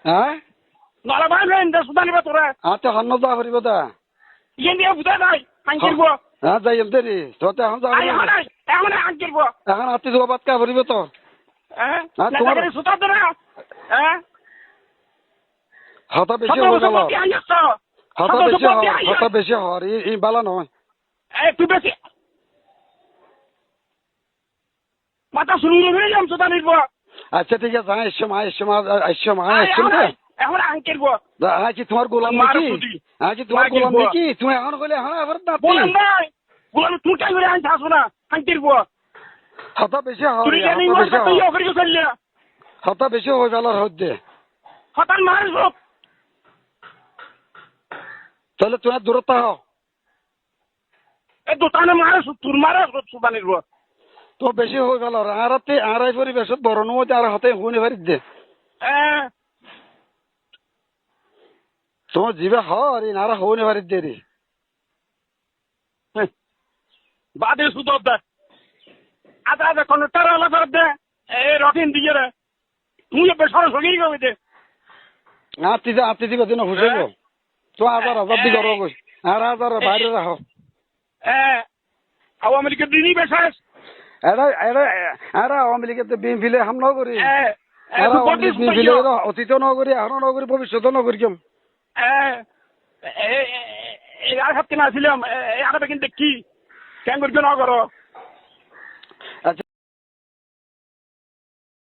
হ্যাঁ নলা ভাই দে সুদা নিবা তোরা আচ্ছা হন্ন যা করিব দা ইয়ে দিয়ে বুঝা নাই আঙ্কিরব হ্যাঁ যাই দেরি তোতে এখন যাব এখন আঙ্কিরব এখন আত্মি দুয়া বাত কা করিব তো হ্যাঁ তোমার সুতা তোরা হ্যাঁ হতা বেশি হয়ে গেল হতা বেশি হর ই বালা নয় তুই বেশি মাথা শুরু হয়ে যাম সুতা নিব আচ্ছা ঠিক আছে এখন আঙ্কিরব কি তোমার গোলাম নাকি কি তোমার গোলাম নাকি তুমি এখন কইলে এখন আবার গোলাম নাই গোলাম তুই কাই করে আনছ আসো না আঙ্কিরব হতা বেশি হর হতা বেশি হয়ে গেল হদ্দে হতান মারিস তাহলে তুমি দূরত্ব হও এই দোকানে মারে তোর মারে সুতা নিব তো বেশি হয়ে গেল আরাতে আড়াই পরিবেশত বড় নয় আর হাতে হুনি ভারি দে তোমার জিবে হর আর হউনি ভারি দে রে বাদে সুতো দে আদা আদা কন্ডাক্টর वाला ফেরত দে এই রটিন দিয়ে রে তুই বেসর সগি গবে দে আতি দিবে দিন হুসেন তো হাজার দি করো কই আর হাজার বাইরে রাখো আওয়ামী লীগের দিনই বেসাস আওয়ামী লীগের তো বিএনপিলে হামলা করি বিএনপিলে অতীত নগরী এখন নগরী ভবিষ্যৎ নগরী কেম আর হাতে না ছিলাম এই আগে কিন্তু কি কেন করছো না করো